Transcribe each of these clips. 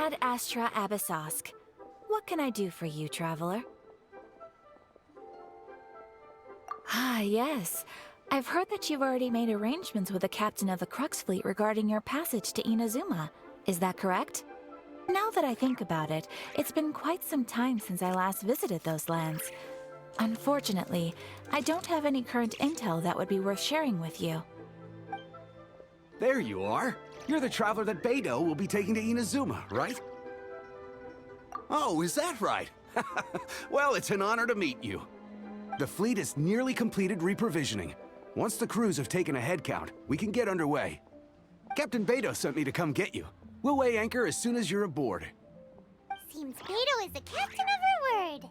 Ad Astra Abyssosk. What can I do for you, traveler? Ah, yes. I've heard that you've already made arrangements with the captain of the Crux Fleet regarding your passage to Inazuma. Is that correct? Now that I think about it, it's been quite some time since I last visited those lands. Unfortunately, I don't have any current intel that would be worth sharing with you. There you are. You're the traveler that Beidou will be taking to Inazuma, right? Oh, is that right? Well, it's an honor to meet you. The fleet has nearly completed reprovisioning. Once the crews have taken a head count, we can get underway. Captain Beidou sent me to come get you. We'll weigh anchor as soon as you're aboard. Seems Beidou is the captain of her word.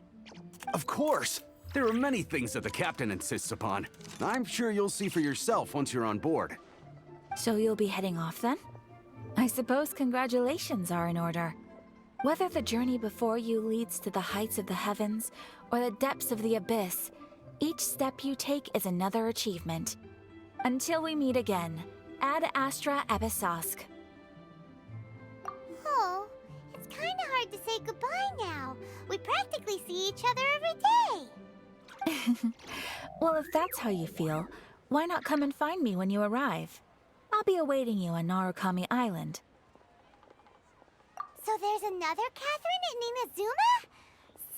Of course! There are many things that the captain insists upon. I'm sure you'll see for yourself once you're on board. So you'll be heading off then? I suppose congratulations are in order. Whether the journey before you leads to the heights of the heavens or the depths of the abyss, each step you take is another achievement. Until we meet again, Ad Astra Abyssosk. Oh, it's kinda hard to say goodbye now. We practically see each other every day. Well, if that's how you feel, why not come and find me when you arrive? I'll be awaiting you on Narukami Island. So there's another Catherine in Inazuma?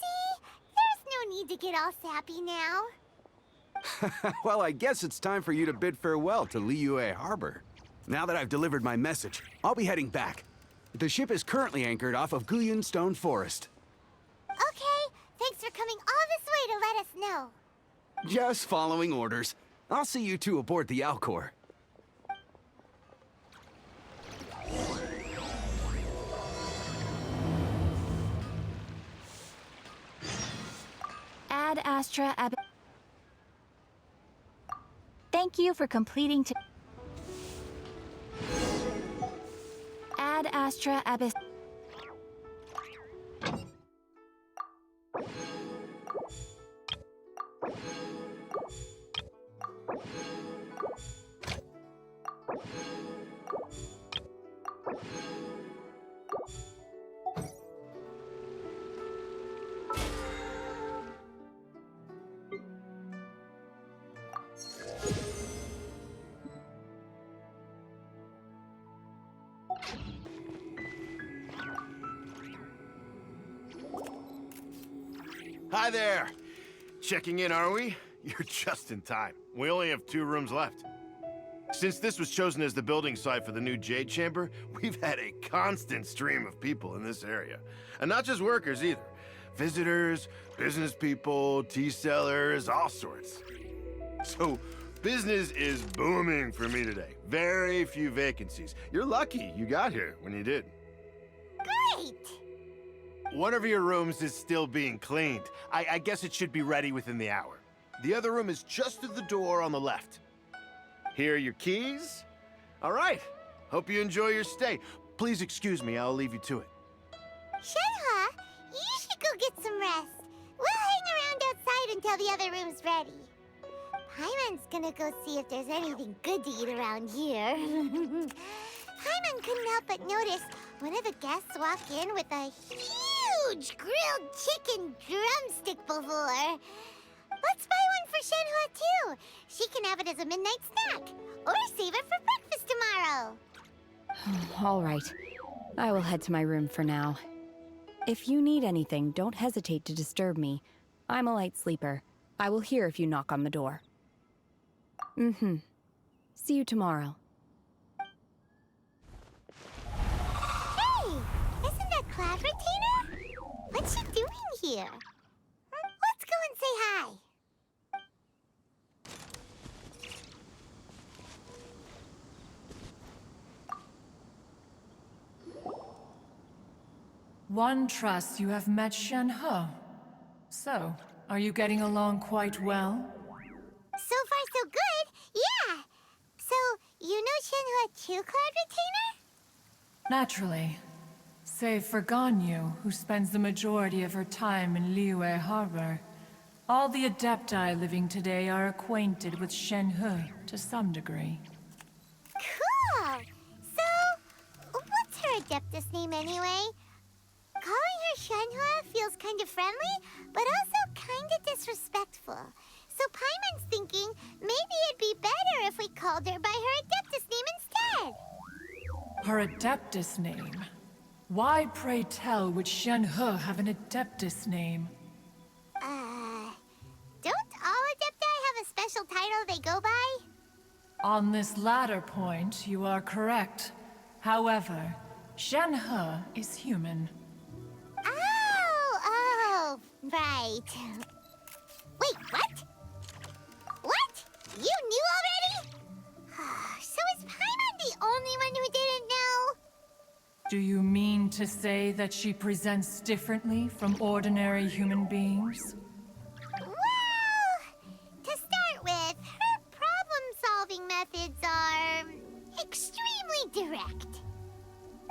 See, there's no need to get all sappy now. Well, I guess it's time for you to bid farewell to Liyue Harbor. Now that I've delivered my message, I'll be heading back. The ship is currently anchored off of Guyun Stone Forest. Okay, thanks for coming all this way to let us know. Just following orders. I'll see you two aboard the Alcor. Ad Astra Ab... Thank you for completing to... Ad Astra Abyss... Hi there! Checking in, are we? You're just in time. We only have 2 rooms left. Since this was chosen as the building site for the new Jade Chamber, we've had a constant stream of people in this area. And not just workers either. Visitors, business people, tea sellers, all sorts. So, business is booming for me today. Very few vacancies. You're lucky you got here when you did. Great! One of your rooms is still being cleaned. I guess it should be ready within the hour. The other room is just at the door on the left. Here are your keys. All right. Hope you enjoy your stay. Please excuse me, I'll leave you to it. Shenhua, you should go get some rest. We'll hang around outside until the other room's ready. Paimon's gonna go see if there's anything good to eat around here. Paimon couldn't help but notice one of the guests walk in with a huge grilled chicken drumstick before. Let's buy one for Shenhua too. She can have it as a midnight snack. Or save it for breakfast tomorrow. All right. I will head to my room for now. If you need anything, don't hesitate to disturb me. I'm a light sleeper. I will hear if you knock on the door. See you tomorrow. Hey! Isn't that Cloud Retainer? What's she doing here? Let's go and say hi. One trusts you have met Shenhe. So, are you getting along quite well? So far, so good. Yeah. So, you know Shenhua too, Cloud Retainer? Naturally. Save for Ganyu, who spends the majority of her time in Liyue Harbor. All the Adepti living today are acquainted with Shenhe to some degree. Cool. So, what's her Adeptus name anyway? Shenhua feels kind of friendly, but also kind of disrespectful. So Paimon's thinking maybe it'd be better if we called her by her Adeptus name instead. Her Adeptus name? Why, pray tell, would Shenhe have an Adeptus name? Don't all Adepti have a special title they go by? On this latter point, you are correct. However, Shenhe is human. Oh, right. Wait, what? What? You knew already? So is Paimon the only one who didn't know? Do you mean to say that she presents differently from ordinary human beings? Well, to start with, her problem-solving methods are extremely direct.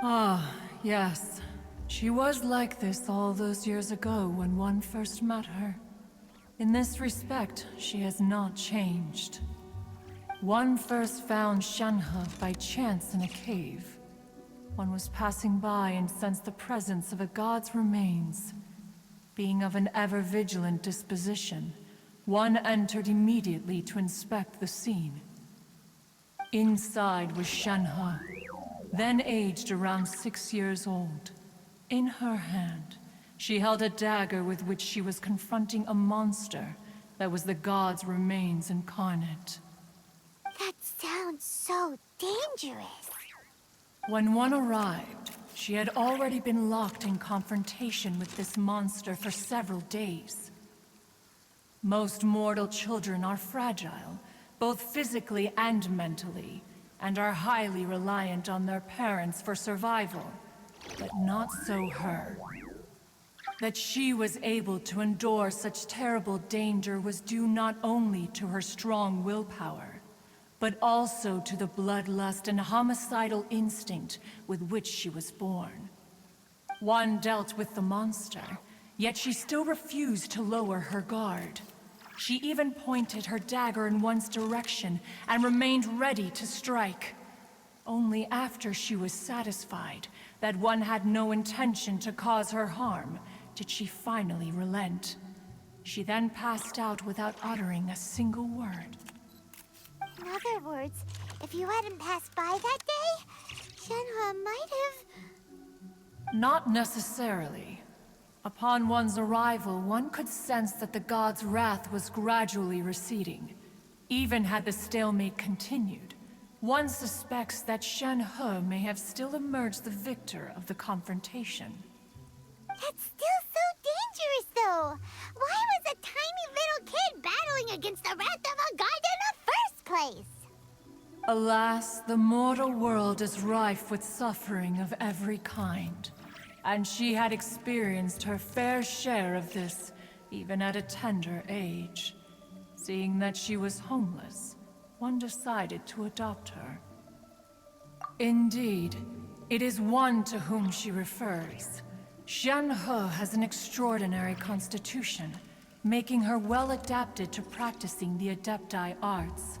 Ah, yes. She was like this all those years ago when one first met her. In this respect, she has not changed. One first found Shenhe by chance in a cave. One was passing by and sensed the presence of a god's remains. Being of an ever-vigilant disposition, one entered immediately to inspect the scene. Inside was Shenhe, then aged around 6 years old. In her hand, she held a dagger with which she was confronting a monster that was the god's remains incarnate. That sounds so dangerous. When one arrived, she had already been locked in confrontation with this monster for several days. Most mortal children are fragile, both physically and mentally, and are highly reliant on their parents for survival. But not so her. That she was able to endure such terrible danger was due not only to her strong willpower, but also to the bloodlust and homicidal instinct with which she was born. One dealt with the monster, yet she still refused to lower her guard. She even pointed her dagger in one's direction and remained ready to strike. Only after she was satisfied that one had no intention to cause her harm did she finally relent. She then passed out without uttering a single word. In other words, if you hadn't passed by that day, Shenhua might have... Not necessarily. Upon one's arrival, one could sense that the god's wrath was gradually receding. Even had the stalemate continued, one suspects that Shenhe may have still emerged the victor of the confrontation. That's still so dangerous, though. Why was a tiny little kid battling against the wrath of a god in the first place? Alas, the mortal world is rife with suffering of every kind. And she had experienced her fair share of this, even at a tender age. Seeing that she was homeless, one decided to adopt her. Indeed, it is one to whom she refers. Shenhe has an extraordinary constitution, making her well adapted to practicing the Adepti arts.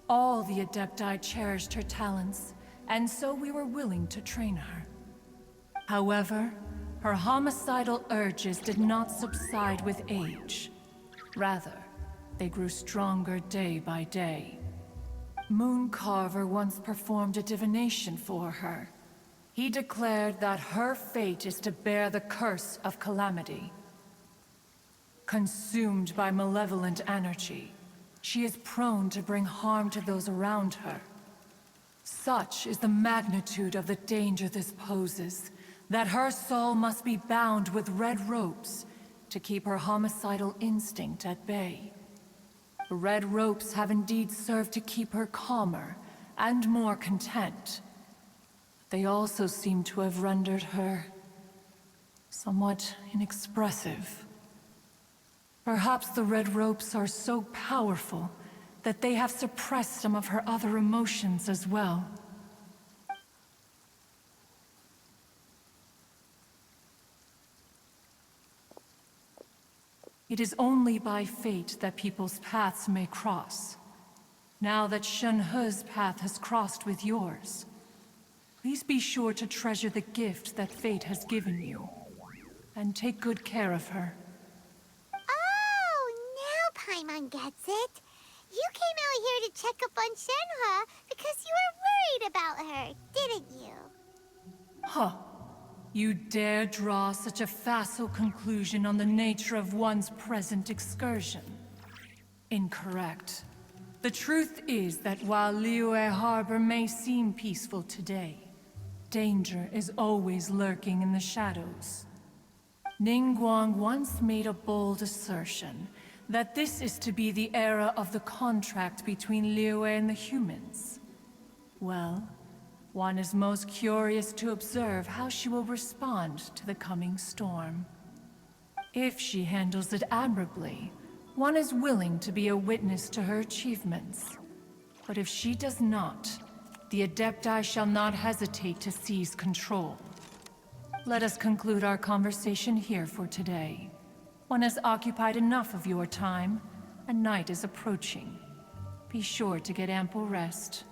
All the Adepti cherished her talents, and so we were willing to train her. However, her homicidal urges did not subside with age. Rather, they grew stronger day by day. Mooncarver once performed a divination for her. He declared that her fate is to bear the curse of calamity. Consumed by malevolent energy, she is prone to bring harm to those around her. Such is the magnitude of the danger this poses, that her soul must be bound with red ropes to keep her homicidal instinct at bay. The red ropes have indeed served to keep her calmer and more content. They also seem to have rendered her somewhat inexpressive. Perhaps the red ropes are so powerful that they have suppressed some of her other emotions as well. It is only by fate that people's paths may cross. Now that Shenhe's path has crossed with yours, please be sure to treasure the gift that fate has given you. and take good care of her. Oh, now Paimon gets it. You came out here to check up on Shenhua because you were worried about her, didn't you? Huh. You dare draw such a facile conclusion on the nature of one's present excursion? Incorrect. The truth is that while Liyue Harbor may seem peaceful today, danger is always lurking in the shadows. Ningguang once made a bold assertion that this is to be the era of the contract between Liyue and the humans. Well, one is most curious to observe how she will respond to the coming storm. If she handles it admirably, one is willing to be a witness to her achievements. But if she does not, the Adepti shall not hesitate to seize control. Let us conclude our conversation here for today. One has occupied enough of your time, and night is approaching. Be sure to get ample rest.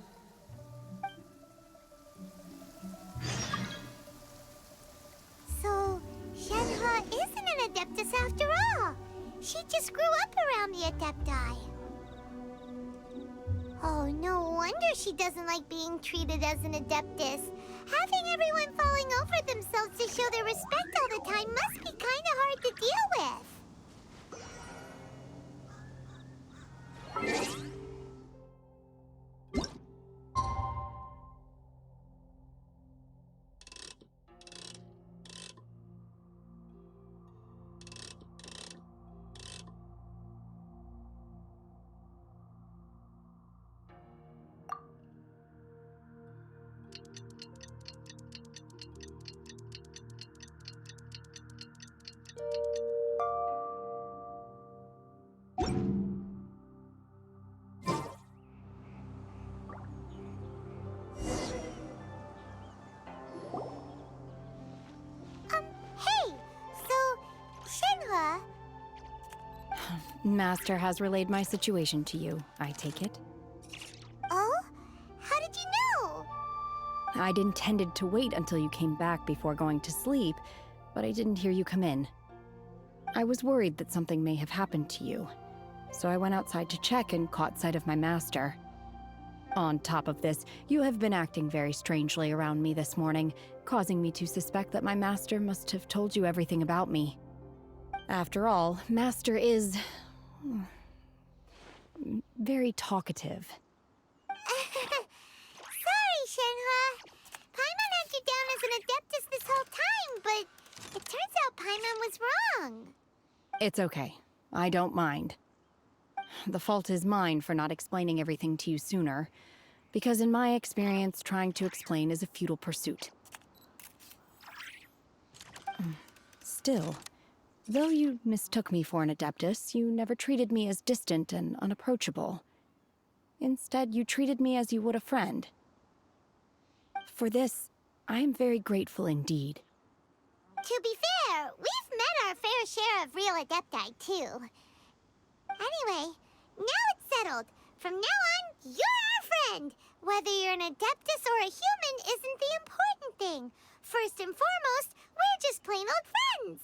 So, Shenhua isn't an Adeptus after all. She just grew up around the Adepti. Oh, no wonder she doesn't like being treated as an Adeptus. Having everyone falling over themselves to show their respect all the time must be kinda hard to deal with. Hey! So, Shenhua... Master has relayed my situation to you, I take it. Oh? How did you know? I'd intended to wait until you came back before going to sleep, but I didn't hear you come in. I was worried that something may have happened to you, so I went outside to check and caught sight of my master. On top of this, you have been acting very strangely around me this morning, causing me to suspect that my master must have told you everything about me. After all, Master is... very talkative. Sorry, Shenhua. Paimon had you down as an Adeptus this whole time, but it turns out Paimon was wrong. It's okay. I don't mind. The fault is mine for not explaining everything to you sooner, because in my experience, trying to explain is a futile pursuit. Still, though you mistook me for an Adeptus, you never treated me as distant and unapproachable. Instead, you treated me as you would a friend. For this, I am very grateful indeed. To be fair, we've met our fair share of real Adepti, too. Anyway, now it's settled. From now on, you're our friend. Whether you're an Adeptus or a human isn't the important thing. First and foremost, we're just plain old friends.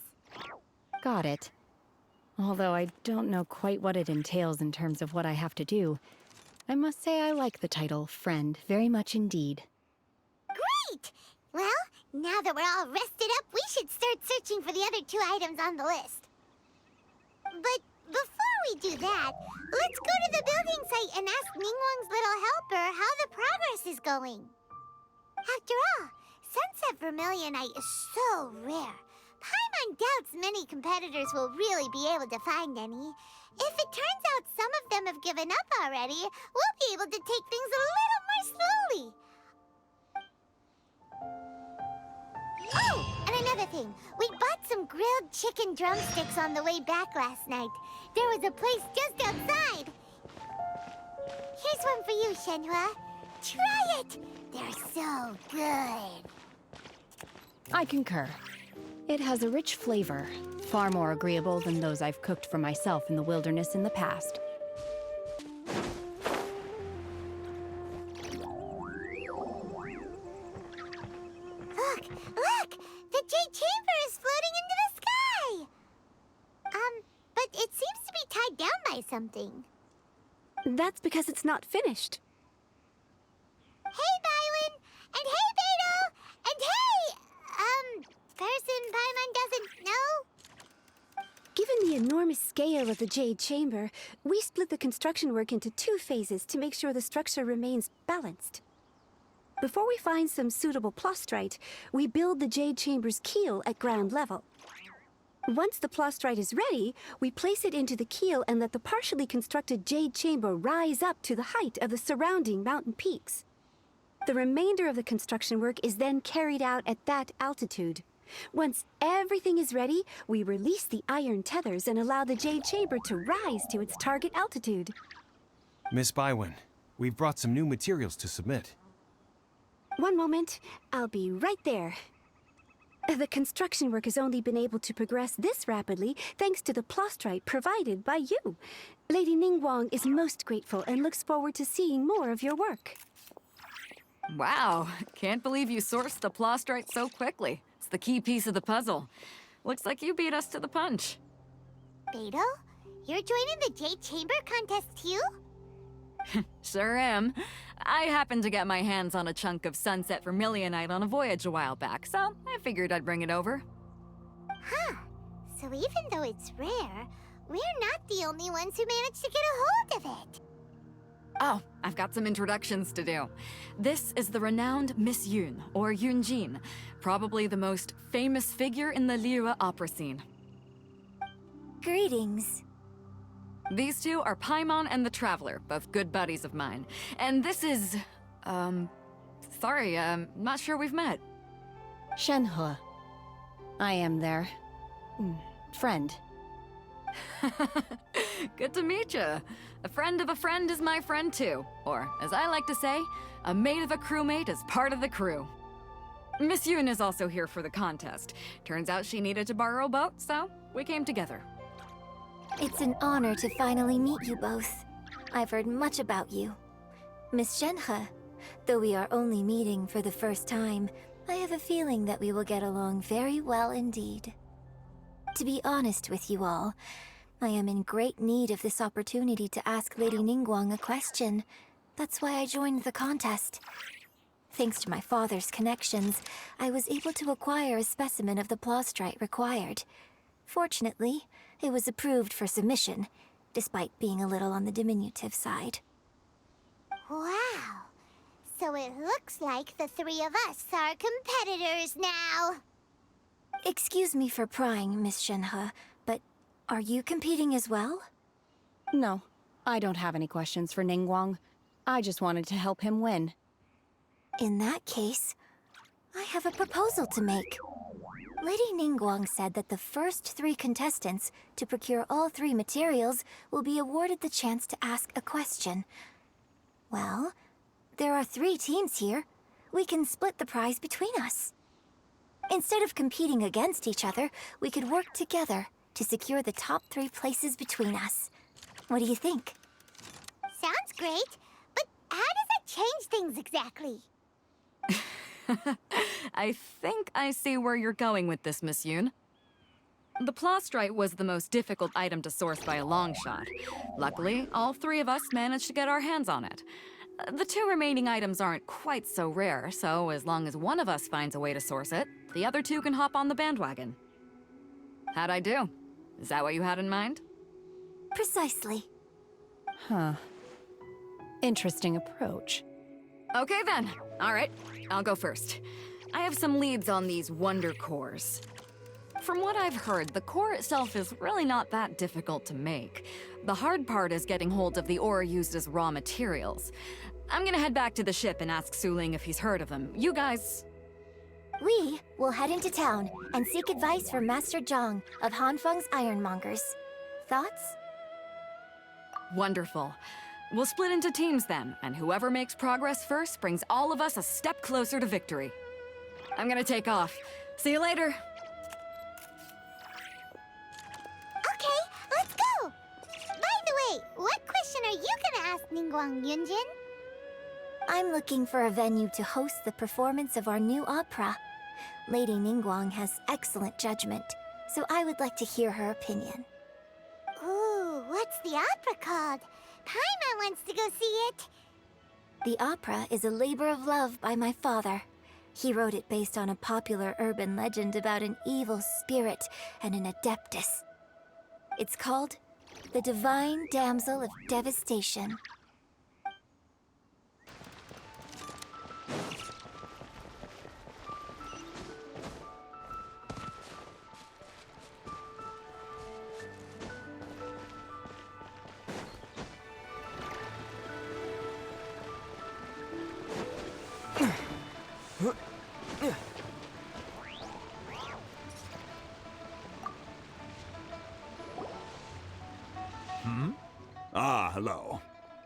Got it. Although I don't know quite what it entails in terms of what I have to do, I must say I like the title friend very much indeed. Great! Well, now that we're all rested up, we should start searching for the other 2 items on the list. But before we do that, let's go to the building site and ask Ningguang's little helper how the progress is going. After all, Sunset Vermilionite is so rare. Paimon doubts many competitors will really be able to find any. If it turns out some of them have given up already, we'll be able to take things a little more slowly. Oh, and another thing. We bought some grilled chicken drumsticks on the way back last night. There was a place just outside. Here's one for you, Shenhua. Try it! They're so good. I concur. It has a rich flavor, far more agreeable than those I've cooked for myself in the wilderness in the past. Look! The Jade Chamber is floating into the something. That's because it's not finished. Hey, Byron! And hey, Beto! And hey! Person Paimon doesn't know? Given the enormous scale of the Jade Chamber, we split the construction work into 2 phases to make sure the structure remains balanced. Before we find some suitable plastrite, we build the Jade Chamber's keel at ground level. Once the plastrite is ready, we place it into the keel and let the partially constructed Jade Chamber rise up to the height of the surrounding mountain peaks. The remainder of the construction work is then carried out at that altitude. Once everything is ready, we release the iron tethers and allow the Jade Chamber to rise to its target altitude. Miss Bywin, we've brought some new materials to submit. One moment, I'll be right there. The construction work has only been able to progress this rapidly thanks to the plastrite provided by you. Lady Ningguang is most grateful and looks forward to seeing more of your work. Wow, can't believe you sourced the plastrite so quickly. It's the key piece of the puzzle. Looks like you beat us to the punch. Beto, you're joining the Jade Chamber contest too? Sure am. I happened to get my hands on a chunk of sunset vermilionite on a voyage a while back, so I figured I'd bring it over. Huh. So even though it's rare, we're not the only ones who managed to get a hold of it. Oh, I've got some introductions to do. This is the renowned Miss Yoon, or Yoonjin, probably the most famous figure in the Liyue opera scene. Greetings. These two are Paimon and the Traveler, both good buddies of mine. And this is... sorry, not sure we've met. Shenhe. I am their... friend. Good to meet you. A friend of a friend is my friend too. Or, as I like to say, a mate of a crewmate is part of the crew. Miss Yoon is also here for the contest. Turns out she needed to borrow a boat, so we came together. It's an honor to finally meet you both. I've heard much about you. Miss Shenhe, though we are only meeting for the first time, I have a feeling that we will get along very well indeed. To be honest with you all, I am in great need of this opportunity to ask Lady Ningguang a question. That's why I joined the contest. Thanks to my father's connections, I was able to acquire a specimen of the plastrite required. Fortunately, it was approved for submission, despite being a little on the diminutive side. Wow. So it looks like the 3 of us are competitors now. Excuse me for prying, Miss Shenhe, but are you competing as well? No, I don't have any questions for Ningguang. I just wanted to help him win. In that case, I have a proposal to make. Lady Ningguang said that the first 3 contestants to procure all 3 materials will be awarded the chance to ask a question. Well, there are 3 teams here. We can split the prize between us. Instead of competing against each other, we could work together to secure the top 3 places between us. What do you think? Sounds great, but how does that change things exactly? I think I see where you're going with this, Miss Yoon. The plastrite was the most difficult item to source by a long shot. Luckily, all 3 of us managed to get our hands on it. The 2 remaining items aren't quite so rare, so as long as one of us finds a way to source it, the other 2 can hop on the bandwagon. How'd I do? Is that what you had in mind? Precisely. Huh. Interesting approach. Okay then. All right, I'll go first. I have some leads on these wonder cores. From what I've heard, the core itself is really not that difficult to make. The hard part is getting hold of the ore used as raw materials. I'm gonna head back to the ship and ask Suling if he's heard of them. You guys... We will head into town and seek advice from Master Zhang of Hanfeng's Ironmongers. Thoughts? Wonderful. We'll split into teams then, and whoever makes progress first brings all of us a step closer to victory. I'm gonna take off. See you later. Okay, let's go! By the way, what question are you gonna ask Ningguang Yunjin? I'm looking for a venue to host the performance of our new opera. Lady Ningguang has excellent judgment, so I would like to hear her opinion. Ooh, What's the opera called? Paimon wants to go see it. The opera is a labor of love by my father. He wrote it based on a popular urban legend about an evil spirit and an adeptus. It's called The Divine Damsel of Devastation. Ah, hello.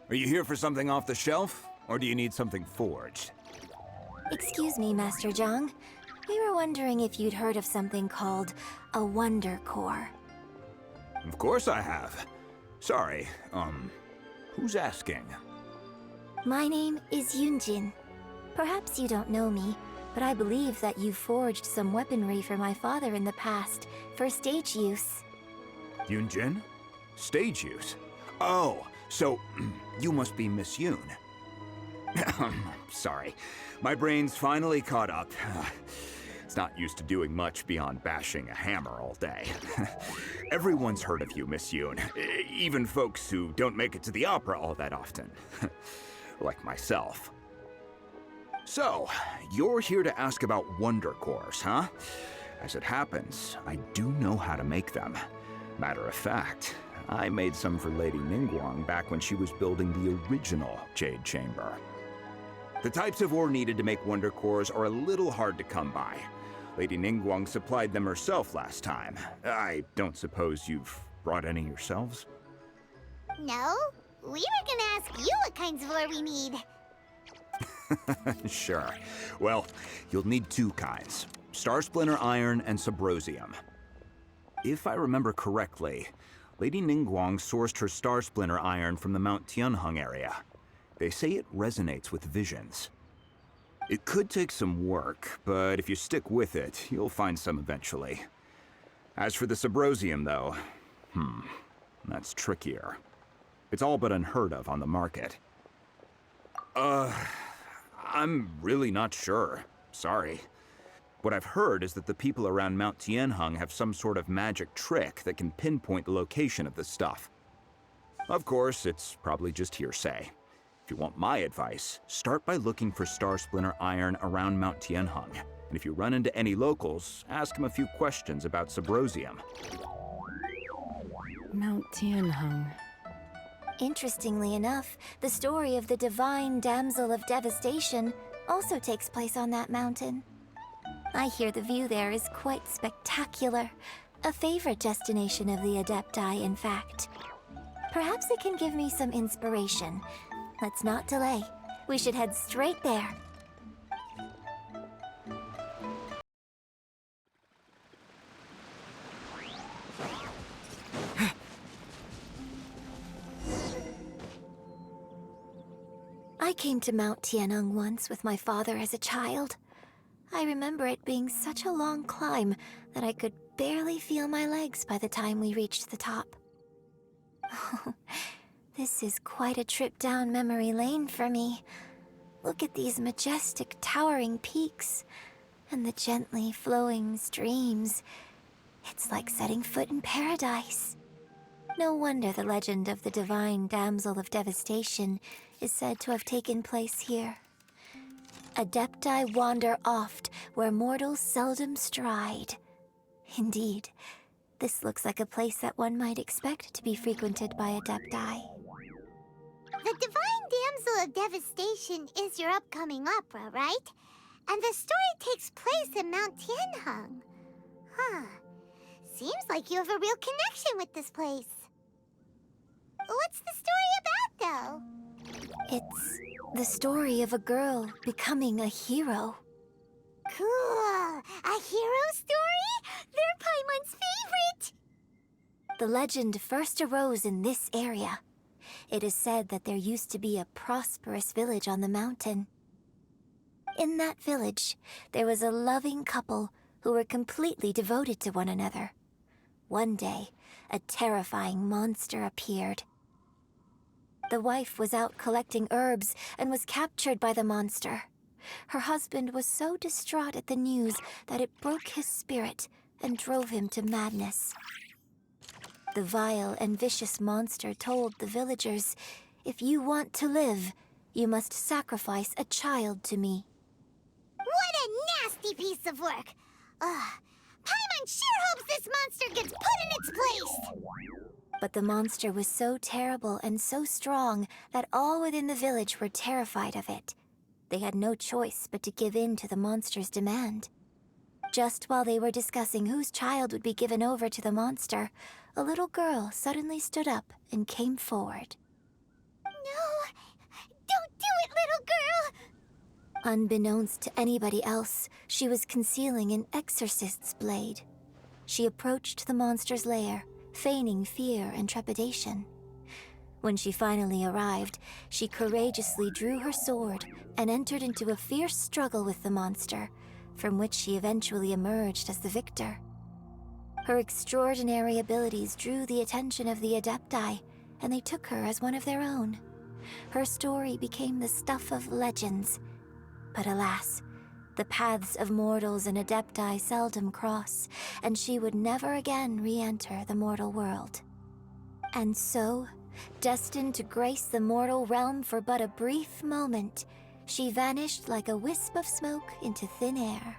Are you here for something off the shelf, or do you need something forged? Excuse me, Master Zhang. We were wondering if you'd heard of something called a Wonder Core. Of course I have. Sorry, who's asking? My name is Yunjin. Perhaps you don't know me, but I believe that you forged some weaponry for my father in the past, for stage use. Yunjin? Stage use? Oh, so you must be Miss Yoon. Sorry, my brain's finally caught up. It's not used to doing much beyond bashing a hammer all day. Everyone's heard of you, Miss Yoon. Even folks who don't make it to the opera all that often. Like myself. So, you're here to ask about Wonder Cores, huh? As it happens, I do know how to make them. Matter of fact, I made some for Lady Ningguang back when she was building the original Jade Chamber. The types of ore needed to make Wonder Cores are a little hard to come by. Lady Ningguang supplied them herself last time. I don't suppose you've brought any yourselves? No, we were gonna ask you what kinds of ore we need. Sure. Well, you'll need two kinds. Star Splinter Iron and Subrosium. If I remember correctly, Lady Ningguang sourced her Star Splinter Iron from the Mount Tianheng area. They say it resonates with visions. It could take some work, but if you stick with it, you'll find some eventually. As for the Subrosium, though, that's trickier. It's all but unheard of on the market. I'm really not sure. Sorry. What I've heard is that the people around Mount Tianheng have some sort of magic trick that can pinpoint the location of the stuff. Of course, it's probably just hearsay. If you want my advice, start by looking for Star Splinter Iron around Mount Tianheng. And if you run into any locals, ask them a few questions about Subrosium. Mount Tianheng. Interestingly enough, the story of the Divine Damsel of Devastation also takes place on that mountain. I hear the view there is quite spectacular. A favorite destination of the Adepti, in fact. Perhaps it can give me some inspiration. Let's not delay. We should head straight there. I came to Mount Tianheng once with my father as a child. I remember it being such a long climb that I could barely feel my legs by the time we reached the top. This is quite a trip down memory lane for me. Look at these majestic, towering peaks, and the gently flowing streams. It's like setting foot in paradise. No wonder the legend of the Divine Damsel of Devastation is said to have taken place here. Adepti wander oft where mortals seldom stride. Indeed, this looks like a place that one might expect to be frequented by Adepti. The Divine Damsel of Devastation is your upcoming opera, right? And the story takes place in Mount Tianheng. Huh. Seems like you have a real connection with this place. What's the story about, though? It's the story of a girl becoming a hero. Cool! A hero story? They're Paimon's favorite! The legend first arose in this area. It is said that there used to be a prosperous village on the mountain. In that village, there was a loving couple who were completely devoted to one another. One day, a terrifying monster appeared. The wife was out collecting herbs and was captured by the monster. Her husband was so distraught at the news that it broke his spirit and drove him to madness. The vile and vicious monster told the villagers, "If you want to live, you must sacrifice a child to me." What a nasty piece of work! Ugh. Paimon sure hopes this monster gets put in its place! But the monster was so terrible and so strong that all within the village were terrified of it. They had no choice but to give in to the monster's demand. Just while they were discussing whose child would be given over to the monster, a little girl suddenly stood up and came forward. No! Don't do it, little girl! Unbeknownst to anybody else, she was concealing an exorcist's blade. She approached the monster's lair, feigning fear and trepidation. When she finally arrived, she courageously drew her sword and entered into a fierce struggle with the monster, from which she eventually emerged as the victor. Her extraordinary abilities drew the attention of the Adepti, and they took her as one of their own. Her story became the stuff of legends. But alas, the paths of mortals and Adepti seldom cross, and she would never again re-enter the mortal world. And so, destined to grace the mortal realm for but a brief moment, she vanished like a wisp of smoke into thin air.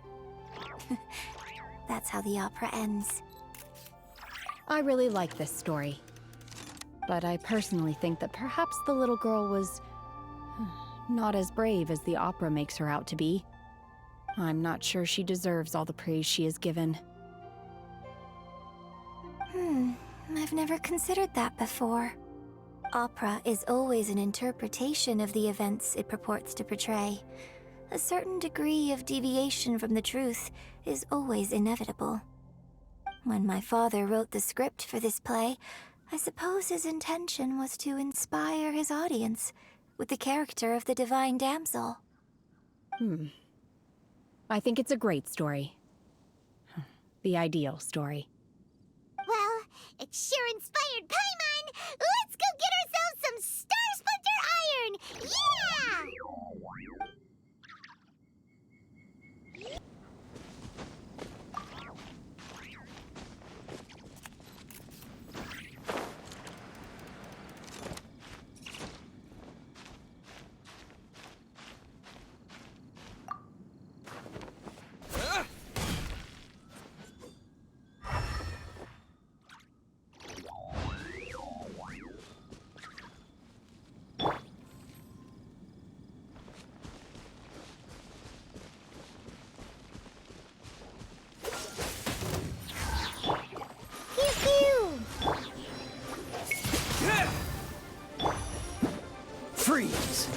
That's how the opera ends. I really like this story. But I personally think that perhaps the little girl was not as brave as the opera makes her out to be. I'm not sure she deserves all the praise she is given. I've never considered that before. Opera is always an interpretation of the events it purports to portray. A certain degree of deviation from the truth is always inevitable. When my father wrote the script for this play, I suppose his intention was to inspire his audience with the character of the divine damsel. I think it's a great story. The ideal story. Well, it sure inspired Paimon! Let's go get ourselves some Star Splinter Iron! Yeah! Freeze!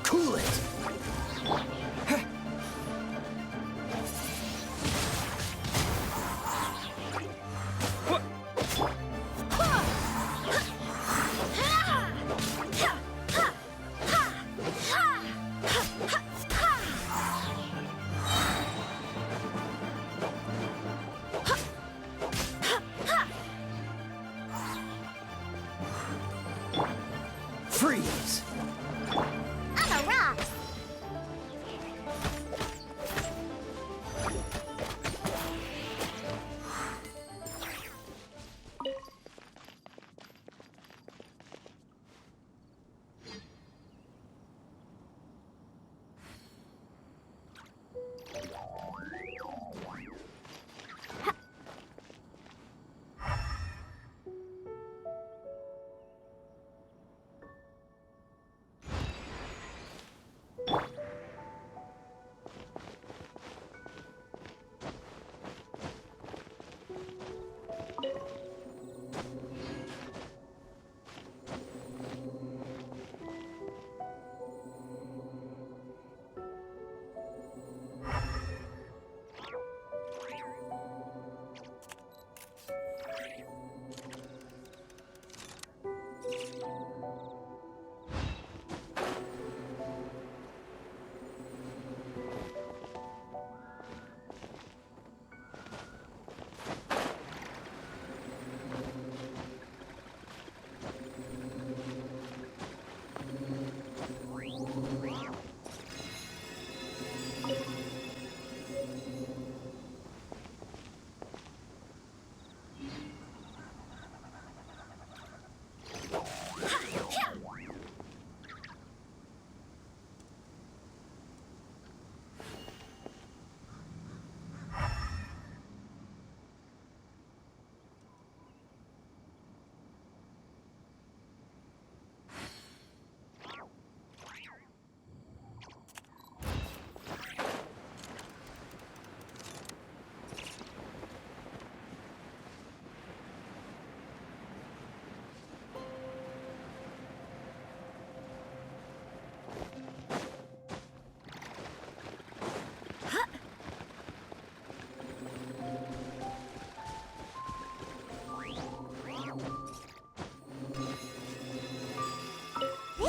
Cool it! Freeze! I'm a rock!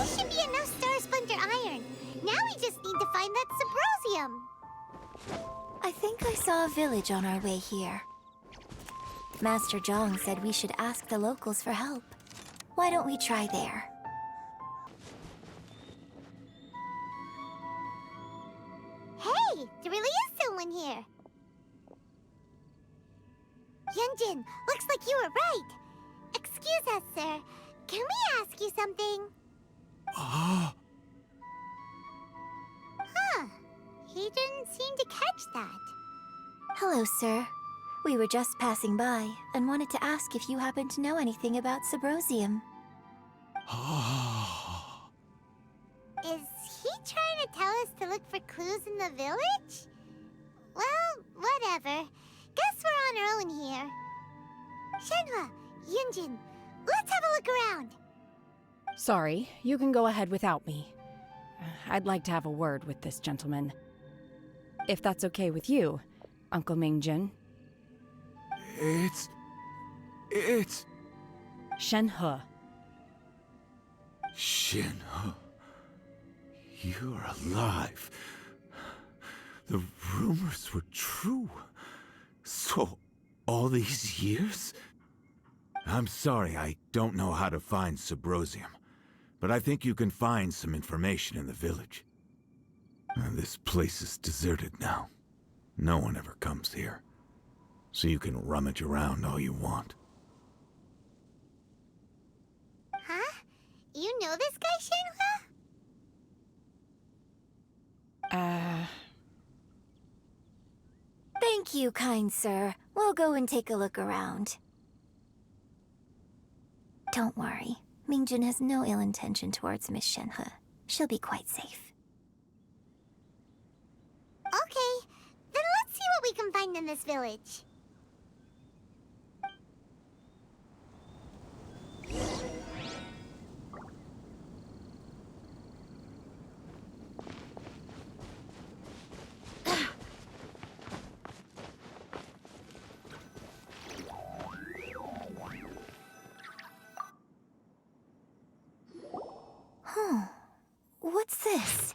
This should be enough star splinter iron. Now we just need to find that Subrosium. I think I saw a village on our way here. Master Zhang said we should ask the locals for help. Why don't we try there? Hey, there really is someone here. Yunjin, looks like you were right. Excuse us, sir. Can we ask you something? Huh. He didn't seem to catch that. Hello, sir. We were just passing by and wanted to ask if you happen to know anything about Subrosium. Is he trying to tell us to look for clues in the village? Well, whatever. Guess we're on our own here. Shenhua, Yunjin, let's have a look around. Sorry, you can go ahead without me. I'd like to have a word with this gentleman. If that's okay with you, Uncle Mingjin. It's... Shenhe. Shenhe. You're alive. The rumors were true. So, all these years? I'm sorry, I don't know how to find Subrosium, but I think you can find some information in the village. This place is deserted now. No one ever comes here. So you can rummage around all you want. Huh? You know this guy, Shenhua? Thank you, kind sir. We'll go and take a look around. Don't worry. Mingjin has no ill intention towards Miss Shenhe. She'll be quite safe. Okay, then let's see what we can find in this village. What's this?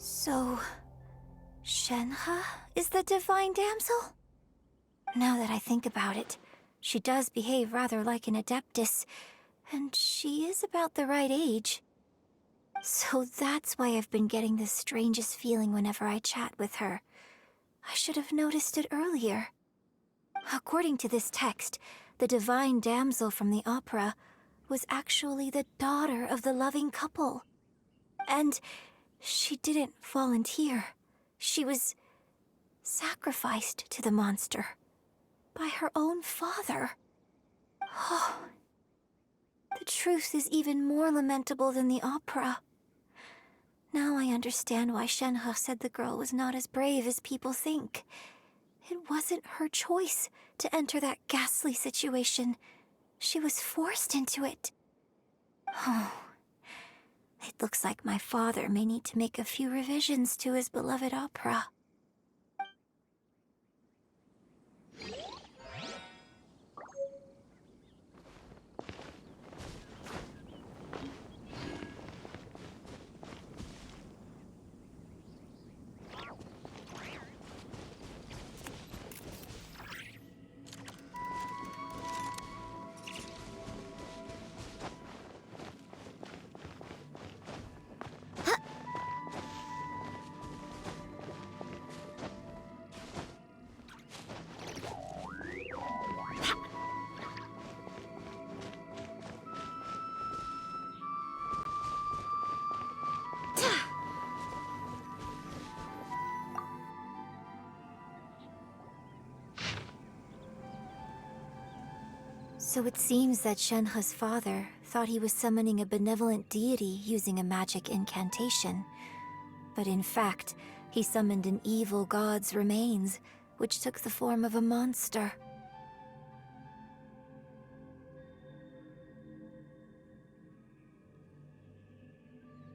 So, Shenhe is the divine damsel? Now that I think about it, she does behave rather like an adeptus, and she is about the right age. So that's why I've been getting the strangest feeling whenever I chat with her. I should have noticed it earlier. According to this text, the divine damsel from the opera was actually the daughter of the loving couple. And she didn't volunteer. She was sacrificed to the monster by her own father. Oh, the truth is even more lamentable than the opera. Now I understand why Shenhe said the girl was not as brave as people think. It wasn't her choice to enter that ghastly situation. She was forced into it. Oh. It looks like my father may need to make a few revisions to his beloved opera. So it seems that Shenhe's father thought he was summoning a benevolent deity using a magic incantation. But in fact, he summoned an evil god's remains, which took the form of a monster.